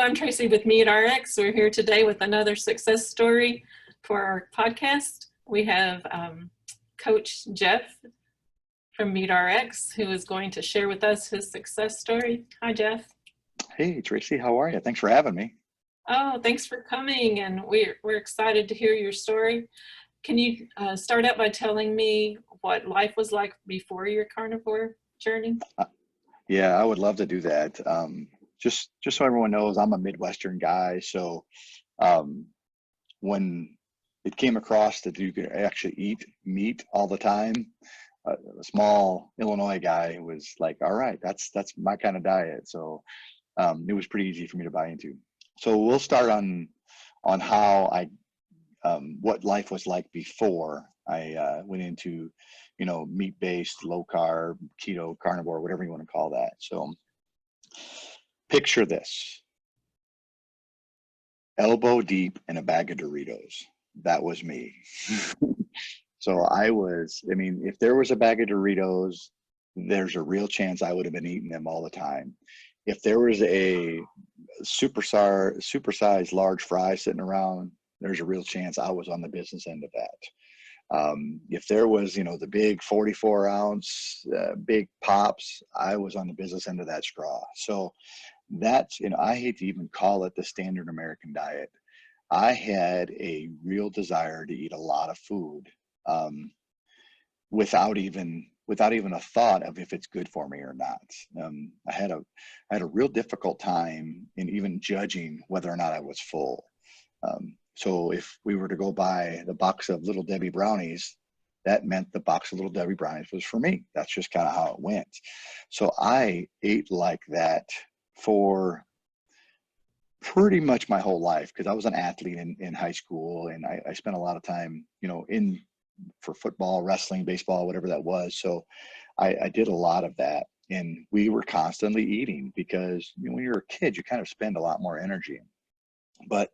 I'm Tracy with MeatRx. We're here today with another success story for our podcast. We have Coach Jeff from MeatRx who is going to share with us his success story. Hi, Jeff. Hey, Tracy, how are you? Thanks for having me. Oh, thanks for coming, and we're excited to hear your story. Can you start out by telling me what life was like before your carnivore journey? Yeah, I would love to do that. Just so everyone knows, I'm a Midwestern guy. So when it came across that you could actually eat meat all the time, a small Illinois guy was like, all right, that's my kind of diet. So it was pretty easy for me to buy into. So we'll start on how what life was like before I went into, meat-based, low-carb, keto, carnivore, whatever you want to call that. So picture this: elbow deep in a bag of Doritos. That was me. So if there was a bag of Doritos, there's a real chance I would have been eating them all the time. If there was a supersized large fry sitting around, there's a real chance I was on the business end of that. If there was, the big 44 ounce big pops, I was on the business end of that straw. So that's, I hate to even call it the standard American diet. I had a real desire to eat a lot of food without even a thought of if it's good for me or not. I had a real difficult time in even judging whether or not I was full. So if we were to go buy the box of Little Debbie brownies, that meant the box of Little Debbie brownies was for me. That's just kind of how it went. So I ate like that for pretty much my whole life, because I was an athlete in high school, and I spent a lot of time, for football, wrestling, baseball, whatever that was. So I did a lot of that, and we were constantly eating because when you're a kid, you kind of spend a lot more energy. But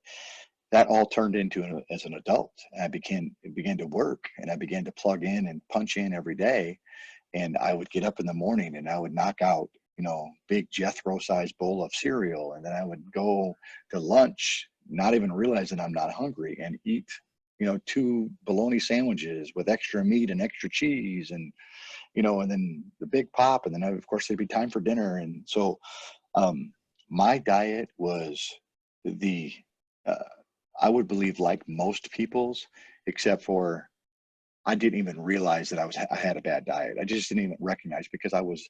that all turned into as an adult, and it began to work, and I began to plug in and punch in every day. And I would get up in the morning and I would knock out, big Jethro sized bowl of cereal. And then I would go to lunch, not even realizing I'm not hungry, and eat, 2 bologna sandwiches with extra meat and extra cheese, and, and then the big pop. And then of course there'd be time for dinner. And so my diet was I would believe like most people's, except for I didn't even realize that I had a bad diet. I just didn't even recognize, because I was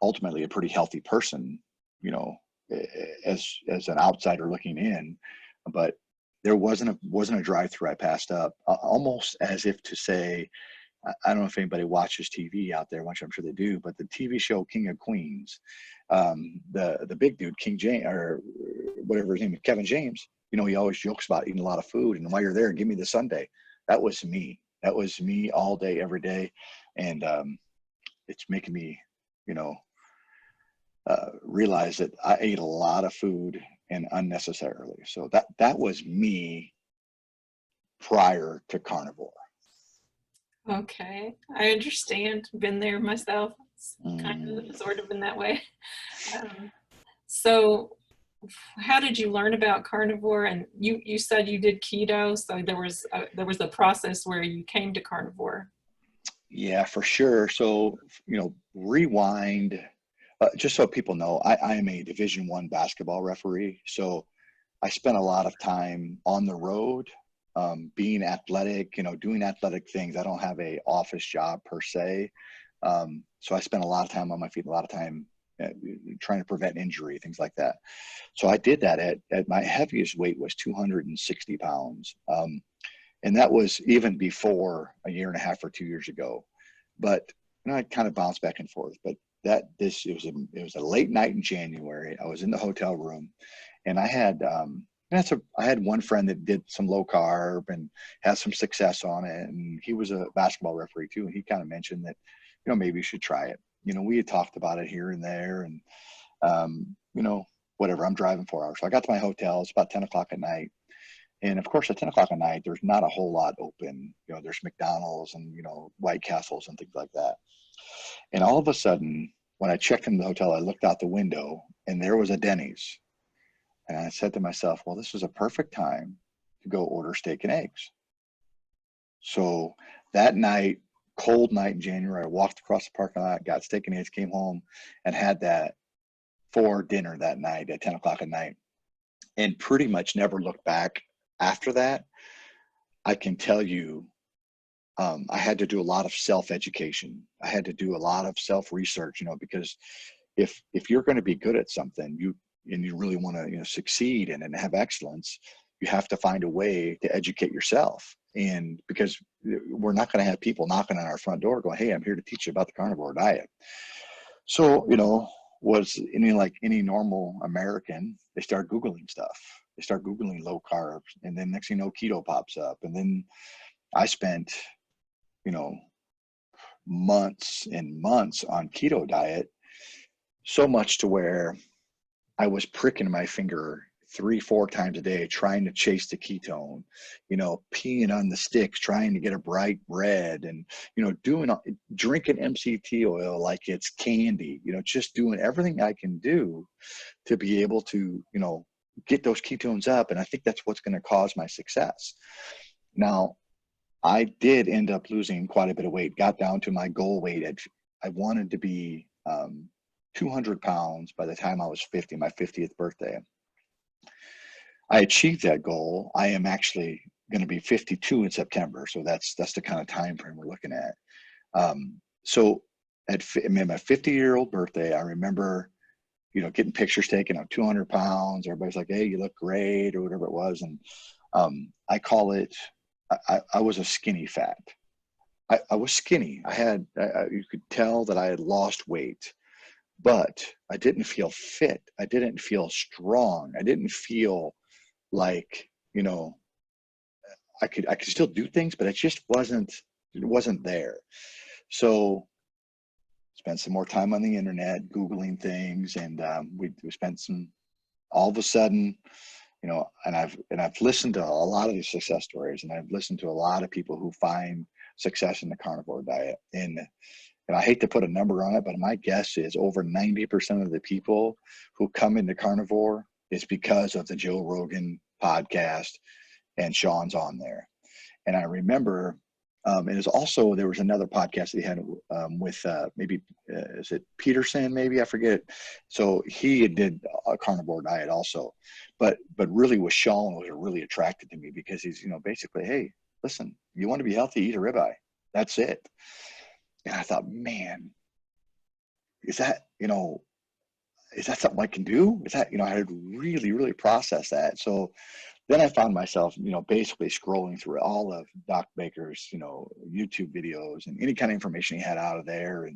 ultimately a pretty healthy person, as an outsider looking in. But there wasn't a drive-through I passed up, almost as if to say, I don't know if anybody watches TV out there, which I'm sure they do, but the TV show King of Queens, the big dude, King James, or whatever his name is, Kevin James, he always jokes about eating a lot of food, and while you're there, give me the sundae. That was me. That was me all day, every day. And it's making me, realize that I ate a lot of food and unnecessarily. So that was me prior to carnivore. Okay, I understand. Been there myself. It's kind of sort of in that way. So how did you learn about carnivore? And you said you did keto, so there was a process where you came to carnivore. Yeah, for sure. So, rewind, just so people know, I am a Division I basketball referee. So I spent a lot of time on the road, being athletic, doing athletic things. I don't have a office job per se. So I spent a lot of time on my feet, a lot of time trying to prevent injury, things like that. So I did that at my heaviest weight was 260 pounds. And that was even before a year and a half or 2 years ago. But I kind of bounced back and forth. But it was a late night in January. I was in the hotel room, and I had one friend that did some low carb and had some success on it, and he was a basketball referee too. And he kind of mentioned that, maybe you should try it. We had talked about it here and there, and whatever. I'm driving 4 hours, so I got to my hotel. It's about 10 o'clock at night. And of course, at 10 o'clock at night, there's not a whole lot open. There's McDonald's and, White Castles and things like that. And all of a sudden, when I checked into the hotel, I looked out the window, and there was a Denny's And I said to myself, well, this is a perfect time to go order steak and eggs. So that night, cold night in January, I walked across the parking lot, got steak and eggs, came home, and had that for dinner that night at 10 o'clock at night, and pretty much never looked back after that. I can tell you, I had to do a lot of self-education. I had to do a lot of self-research, because if you're going to be good at something, and you really want to, succeed and have excellence, you have to find a way to educate yourself. And because we're not going to have people knocking on our front door going, hey, I'm here to teach you about the carnivore diet. So, was any normal American, they start Googling stuff. They start Googling low carbs, and then next thing you know, keto pops up. And then I spent, months and months on keto diet, so much to where I was pricking my finger 3-4 times a day, trying to chase the ketone, peeing on the sticks, trying to get a bright red, and, drinking MCT oil like it's candy, just doing everything I can do to be able to, get those ketones up. And I think that's what's going to cause my success. Now, I did end up losing quite a bit of weight, got down to my goal weight. I wanted to be 200 pounds by the time I was 50, my 50th birthday. I achieved that goal. I am actually going to be 52 in September. So that's the kind of time frame we're looking at. So at my 50-year-old birthday, I remember, getting pictures taken of 200 pounds. Everybody's like, hey, you look great, or whatever it was. And I call it, I was a skinny fat. I was skinny. You could tell that I had lost weight, but I didn't feel fit. I didn't feel strong. I didn't feel like, I could still do things, but it wasn't there. So spent some more time on the internet, Googling things, and we spent all of a sudden, and I've listened to a lot of these success stories, and I've listened to a lot of people who find success in the carnivore diet. And I hate to put a number on it, but my guess is over 90% of the people who come into carnivore is because of the Joe Rogan podcast, and Sean's on there. And I remember, it was also, there was another podcast that he had with is it Peterson? Maybe, I forget. So he did a carnivore diet also, but really with Sean was really attracted to me because he's, basically, hey, listen, you want to be healthy, eat a ribeye. That's it. And I thought, man, is that something I can do? Is that, I had really, really processed that. So then I found myself, basically scrolling through all of Doc Baker's, YouTube videos and any kind of information he had out of there.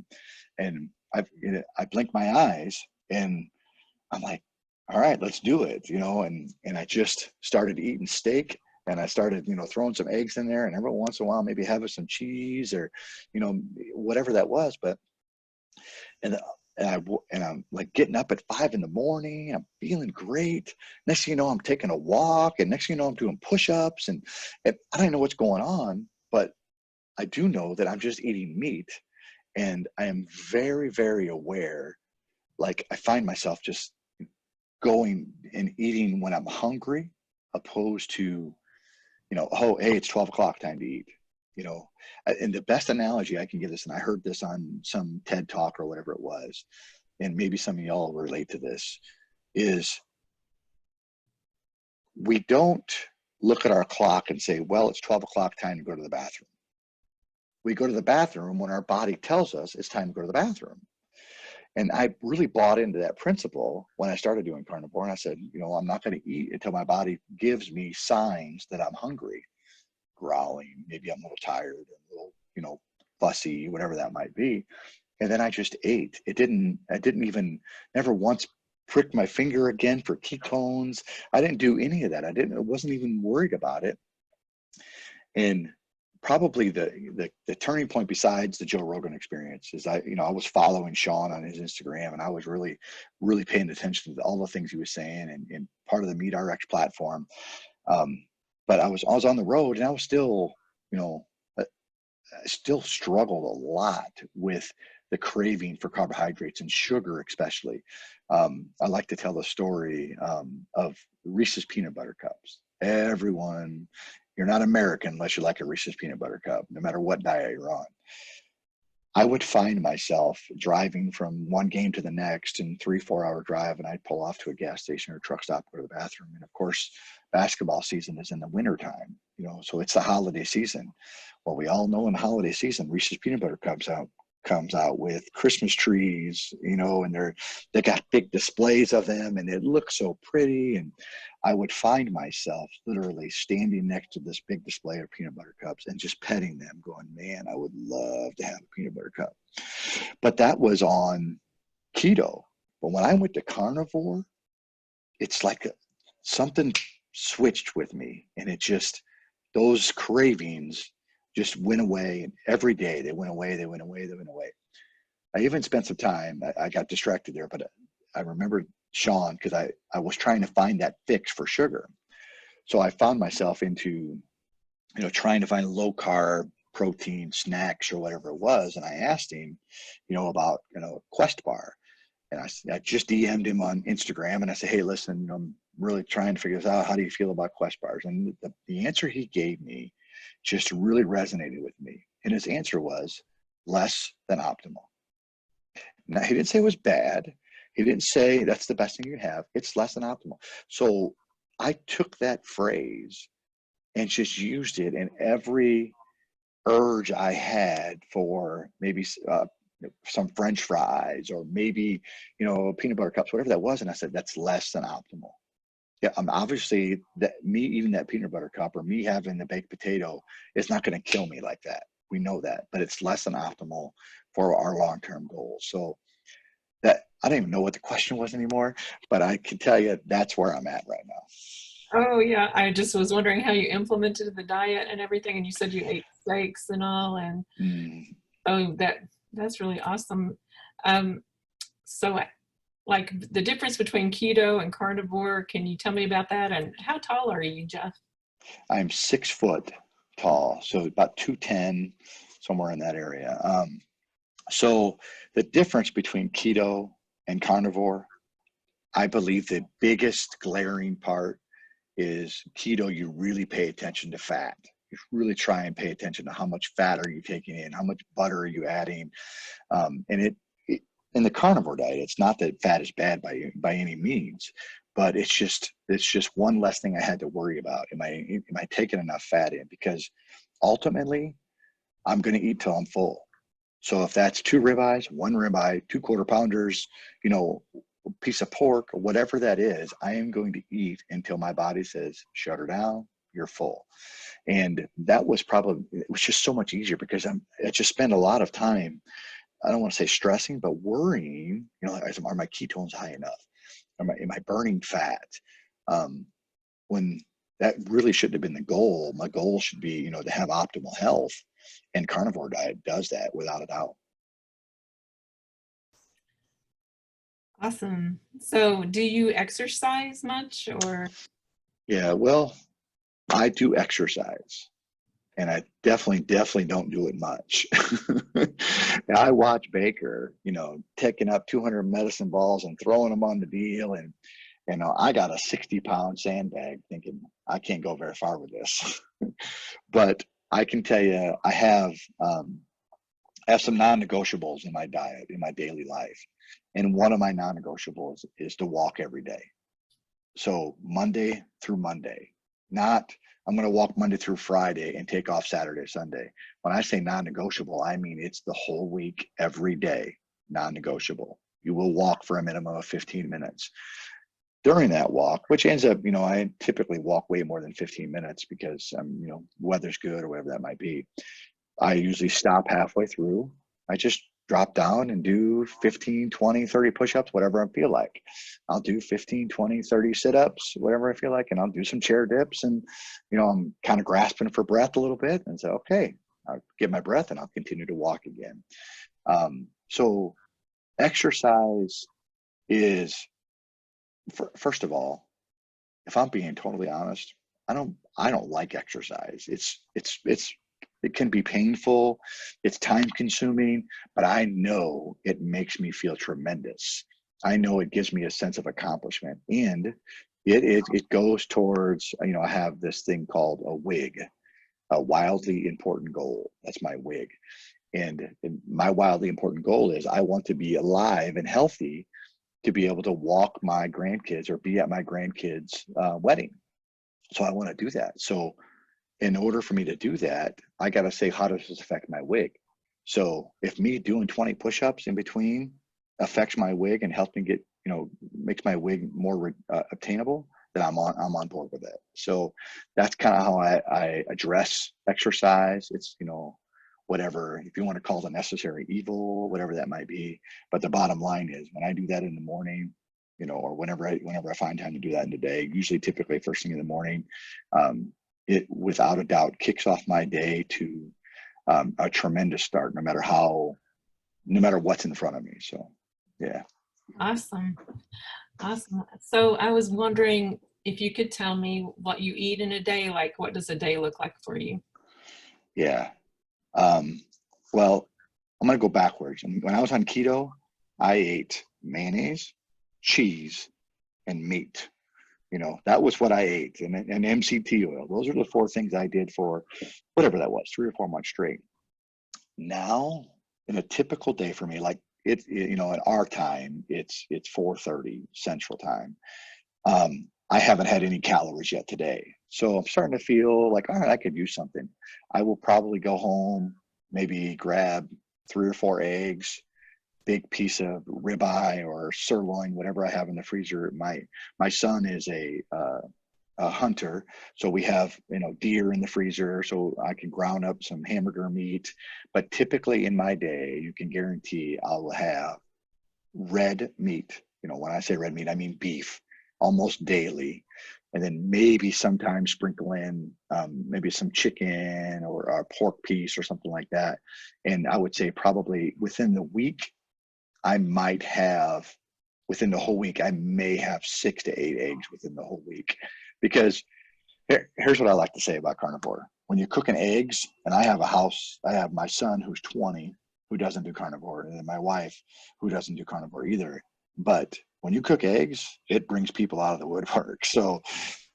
And I blinked my eyes and I'm like, all right, let's do it, and I just started eating steak, and I started, throwing some eggs in there, and every once in a while, maybe having some cheese or, whatever that was. But, and I'm like getting up at 5 a.m. I'm feeling great. Next thing you know, I'm taking a walk, and next thing you know, I'm doing push-ups, and I don't know what's going on, but I do know that I'm just eating meat, and I am very, very aware. Like, I find myself just going and eating when I'm hungry, opposed to, oh, hey, it's 12 o'clock, time to eat. And the best analogy I can give this, and I heard this on some TED talk or whatever it was, and maybe some of y'all relate to this, is we don't look at our clock and say, well, it's 12 o'clock, time to go to the bathroom. We go to the bathroom when our body tells us it's time to go to the bathroom. And I really bought into that principle when I started doing carnivore. And I said, I'm not going to eat until my body gives me signs that I'm hungry, growling, maybe I'm a little tired, a little, fussy, whatever that might be. And then I just ate. I didn't even, never once prick my finger again for ketones. I didn't do any of that. I wasn't even worried about it. And probably the turning point, besides the Joe Rogan experience, is I was following Sean on his Instagram, and I was really, really paying attention to all the things he was saying, and part of the MeatRx platform. But I was on the road, and I was still, I still struggled a lot with the craving for carbohydrates and sugar, especially. I like to tell the story of Reese's peanut butter cups. Everyone, you're not American unless you like a Reese's peanut butter cup, no matter what diet you're on. I would find myself driving from one game to the next in 3-4 hour drive, and I'd pull off to a gas station or a truck stop, go to the bathroom. And of course, basketball season is in the wintertime, so it's the holiday season. Well, we all know in the holiday season, Reese's peanut butter comes out with Christmas trees, and they got big displays of them, and it looks so pretty. And I would find myself literally standing next to this big display of peanut butter cups and just petting them, going, man, I would love to have a peanut butter cup. But that was on keto. But when I went to carnivore, it's like something switched with me, and it just, those cravings just went away. And every day they went away. I even spent some time, I got distracted there, but I remembered Sean, because I was trying to find that fix for sugar. So I found myself into, trying to find low carb protein snacks or whatever it was. And I asked him, about, Quest bar. And I just DM'd him on Instagram, and I said, hey, listen, I'm really trying to figure this out. How do you feel about Quest bars? And the answer he gave me just really resonated with me. And his answer was less than optimal. Now, he didn't say it was bad. He didn't say that's the best thing you have. It's less than optimal. So I took that phrase and just used it in every urge I had for maybe some French fries, or maybe, peanut butter cups, whatever that was. And I said, that's less than optimal. Yeah, obviously that me eating that peanut butter cup or me having the baked potato is not going to kill me like that. We know that, but it's less than optimal for our long-term goals. So that, I don't even know what the question was anymore, but I can tell you that's where I'm at right now. Oh yeah, I just was wondering how you implemented the diet and everything, and you said you ate steaks and all, and oh, that's really awesome. Um, so like the difference between keto and carnivore, can you tell me about that? And how tall are you, Jeff? I'm 6 foot tall, so about 210, somewhere in that area. So the difference between keto and carnivore, I believe the biggest glaring part is keto, you really pay attention to fat. You really try and pay attention to how much fat are you taking in, how much butter are you adding. And it in the carnivore diet, it's not that fat is bad by any means, but it's just one less thing I had to worry about. Am I taking enough fat in? Because ultimately, I'm going to eat till I'm full. So if that's 2 ribeyes, 1 ribeye, 2 quarter pounders, piece of pork, or whatever that is, I am going to eat until my body says, shut her down, you're full. And that was it was just so much easier, because I just spend a lot of time, I don't want to say stressing, but worrying, are my ketones high enough? Am I burning fat? When that really shouldn't have been the goal. My goal should be, to have optimal health, and carnivore diet does that without a doubt. Awesome. So do you exercise much, or? Yeah, well, I do exercise, and I definitely don't do it much. I watch Baker, taking up 200 medicine balls and throwing them on the deal. And, I got a 60-pound sandbag thinking I can't go very far with this. But I can tell you, I have some non-negotiables in my diet, in my daily life. And one of my non-negotiables is to walk every day. So Monday through Monday, not I'm going to walk Monday through Friday and take off Saturday, Sunday. When I say non-negotiable, I mean it's the whole week, every day, non-negotiable. You will walk for a minimum of 15 minutes. During that walk, which ends up, I typically walk way more than 15 minutes because weather's good or whatever that might be. I usually stop halfway through. I just drop down and do 15, 20, 30 push-ups, whatever I feel like. I'll do 15, 20, 30 sit-ups, whatever I feel like, and I'll do some chair dips. And, I'm kind of grasping for breath a little bit and say, okay, I'll get my breath and I'll continue to walk again. So exercise is, first of all, if I'm being totally honest, I don't like exercise. It's It can be painful. It's time consuming, but I know it makes me feel tremendous. I know it gives me a sense of accomplishment, and it goes towards, I have this thing called a WIG, a wildly important goal. That's my WIG. And my wildly important goal is I want to be alive and healthy to be able to walk my grandkids or be at my grandkids' wedding. So I want to do that. So in order for me to do that, I got to say, how does this affect my WIG? So if me doing 20 push-ups in between affects my WIG and helps me get, makes my WIG more obtainable, then I'm on board with it. So that's kind of how I address exercise. It's, whatever, if you want to call it a necessary evil, whatever that might be. But the bottom line is when I do that in the morning, or whenever I find time to do that in the day, usually typically first thing in the morning, it without a doubt kicks off my day to a tremendous start, no matter what's in front of me. So, yeah. Awesome. So I was wondering if you could tell me what you eat in a day, like what does a day look like for you? Yeah. Well, I'm going to go backwards. When I was on keto, I ate mayonnaise, cheese, and meat. That was what I ate, and MCT oil. Those are the four things I did for whatever that was, 3 or 4 months straight. Now, in a typical day for me, like in our time, it's 4:30 Central Time. I haven't had any calories yet today, so I'm starting to feel like, all right, I could use something. I will probably go home, maybe grab 3 or 4 eggs, big piece of ribeye or sirloin, whatever I have in the freezer. My son is a hunter, so we have deer in the freezer, so I can ground up some hamburger meat. But typically in my day, you can guarantee I will have red meat. When I say red meat, I mean beef, almost daily, and then maybe sometimes sprinkle in maybe some chicken or a pork piece or something like that. And I would say probably within the week, within the whole week, I may have 6 to 8 eggs within the whole week. Because here's what I like to say about carnivore. When you're cooking eggs, and I have my son who's 20 who doesn't do carnivore, and then my wife who doesn't do carnivore either. But when you cook eggs, it brings people out of the woodwork. So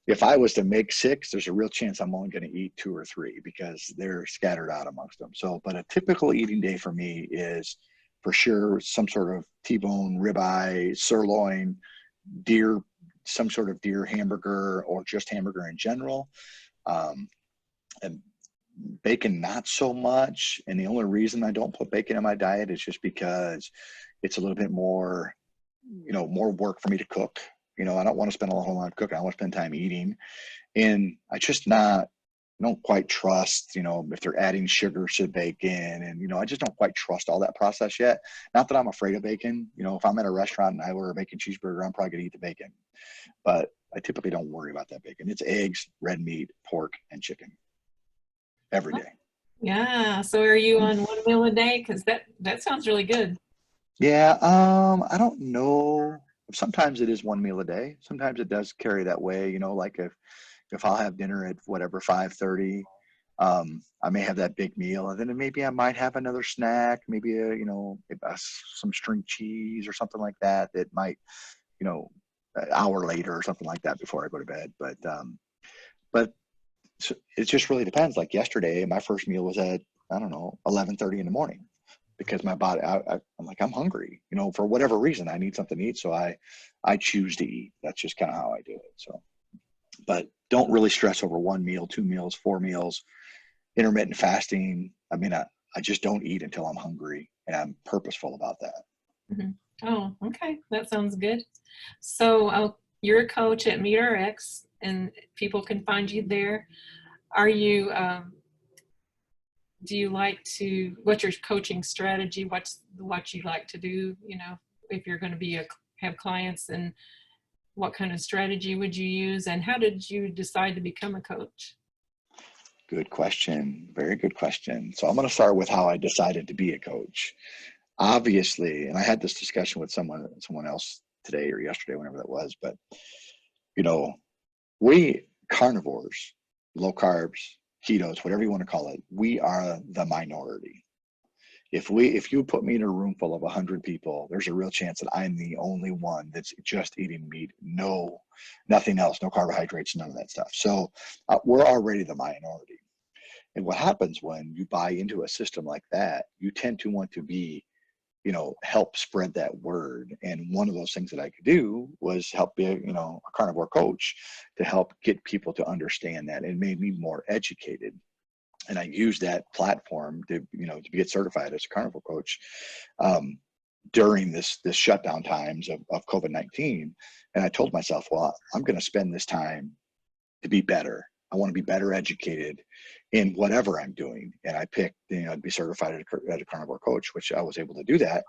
if I was to make 6, there's a real chance I'm only going to eat 2 or 3 because they're scattered out amongst them. So, but a typical eating day for me is for sure some sort of T-bone, ribeye, sirloin, deer, some sort of deer hamburger, or just hamburger in general. And bacon, not so much. And the only reason I don't put bacon in my diet is just because it's a little bit more, more work for me to cook. I don't want to spend a whole lot of cooking. I want to spend time eating. And I don't quite trust, if they're adding sugars to bacon, and, I just don't quite trust all that process yet. Not that I'm afraid of bacon. If I'm at a restaurant and I order a bacon cheeseburger, I'm probably going to eat the bacon. But I typically don't worry about that bacon. It's eggs, red meat, pork, and chicken every day. Yeah. So are you on one meal a day? Because that sounds really good. Yeah. I don't know. Sometimes it is 1 meal a day. Sometimes it does carry that way. Like if I'll have dinner at whatever 5:30, I may have that big meal, and then maybe I might have another snack, maybe some string cheese or something like that. That might, an hour later or something like that before I go to bed. But it just really depends. Like yesterday, my first meal was at 11:30 in the morning because my body, I'm like, I'm hungry. For whatever reason, I need something to eat, so I choose to eat. That's just kind of how I do it. So. But don't really stress over 1 meal, 2 meals, 4 meals, intermittent fasting. I mean, I just don't eat until I'm hungry, and I'm purposeful about that. Mm-hmm. Oh, okay. That sounds good. So you're a coach at MeatRx, and people can find you there. Are you, what's your coaching strategy? What you like to do, if you're going to have clients, and what kind of strategy would you use, and how did you decide to become a coach? Good question. Very good question. So I'm going to start with how I decided to be a coach. Obviously, and I had this discussion with someone else today or yesterday, whenever that was, but we carnivores, low carbs, ketos, whatever you want to call it, we are the minority. If you put me in a room full of 100 people, there's a real chance that I'm the only one that's just eating meat, nothing else, no carbohydrates, none of that stuff. So we're already the minority. And what happens when you buy into a system like that, you tend to want to be, help spread that word. And one of those things that I could do was help be, a carnivore coach to help get people to understand that. It made me more educated. And I used that platform to get certified as a carnivore coach during this shutdown times of COVID-19. And I told myself, well, I'm going to spend this time to be better. I want to be better educated in whatever I'm doing. And I picked, to be certified as a carnivore coach, which I was able to do that.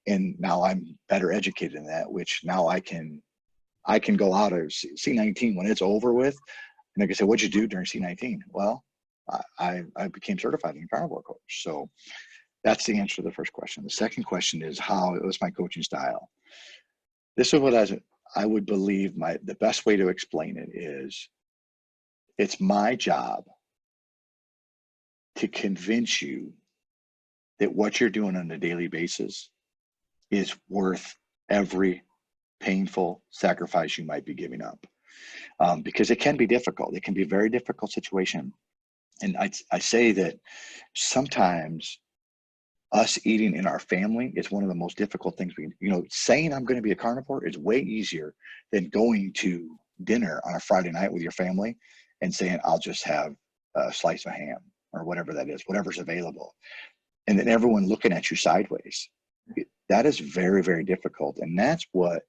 And now I'm better educated in that, which now I can go out of C19 when it's over with. And they can say, what'd you do during C19? Well, I became certified in carnivore coach. So that's the answer to the first question. The second question is how it was my coaching style. This is what I would believe the best way to explain it is, it's my job to convince you that what you're doing on a daily basis is worth every painful sacrifice you might be giving up. Because it can be difficult. It can be a very difficult situation. And I say that sometimes us eating in our family is one of the most difficult things saying I'm going to be a carnivore is way easier than going to dinner on a Friday night with your family and saying, I'll just have a slice of ham or whatever that is, whatever's available. And then everyone looking at you sideways. That is very, very difficult. And that's what,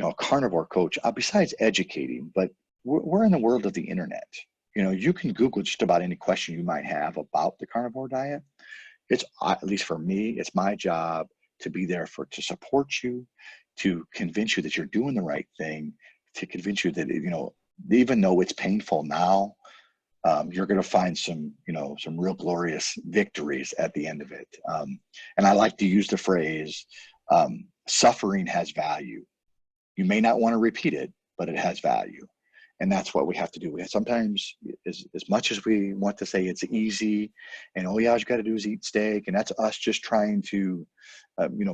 a carnivore coach, besides educating, but we're in the world of the internet. You can Google just about any question you might have about the carnivore diet. It's, at least for me, it's my job to be there to support you, to convince you that you're doing the right thing, to convince you that, even though it's painful now, you're going to find some real glorious victories at the end of it. And I like to use the phrase, suffering has value. You may not want to repeat it, but it has value. And that's what we have to do. Sometimes, as much as we want to say it's easy and, all you got to do is eat steak, and that's us just trying to,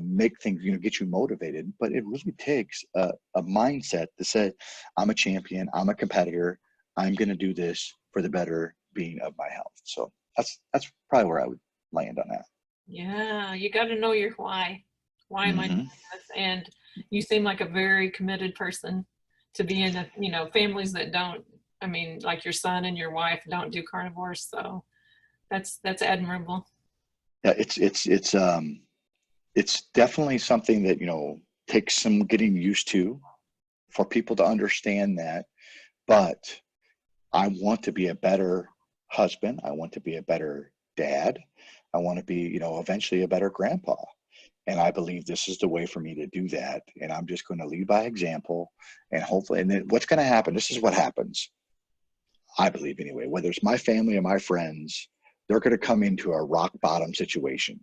make things, get you motivated. But it really takes a mindset to say, I'm a champion, I'm a competitor, I'm going to do this for the better being of my health. So that's probably where I would land on that. Yeah, you got to know your why. Why am I doing this? And you seem like a very committed person to be in families that don't, like your son and your wife don't do carnivores. So that's admirable. Yeah, it's definitely something that, takes some getting used to for people to understand that. But I want to be a better husband. I want to be a better dad. I want to be, eventually a better grandpa. And I believe this is the way for me to do that. And I'm just going to lead by example, and hopefully, and then what's going to happen, this is what happens, I believe anyway, whether it's my family or my friends, they're going to come into a rock bottom situation.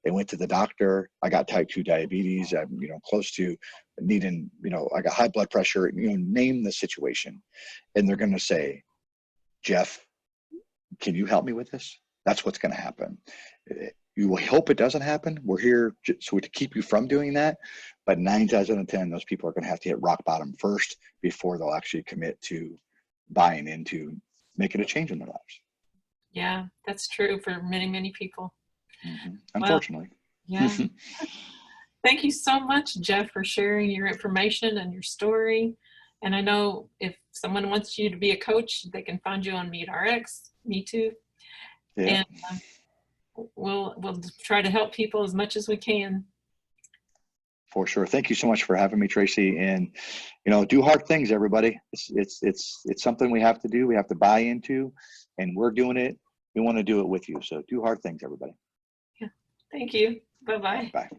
They went to the doctor. I got type 2 diabetes. I'm, close to needing, I got high blood pressure, name the situation. And they're going to say, Jeff, can you help me with this? That's what's going to happen. You hope it doesn't happen. We're here to keep you from doing that. But 9 times out of 10, those people are going to have to hit rock bottom first before they'll actually commit to buying into making a change in their lives. Yeah, that's true for many, many people. Unfortunately. Well, yeah. Thank you so much, Jeff, for sharing your information and your story. And I know if someone wants you to be a coach, they can find you on MeatRx. Me too. Yeah. And we'll try to help people as much as we can. For sure. Thank you so much for having me, Tracy. And do hard things, everybody. It's something we have to do. We have to buy into, and we're doing it. We want to do it with you. So do hard things, everybody. Yeah. Thank you. Bye-bye. Bye.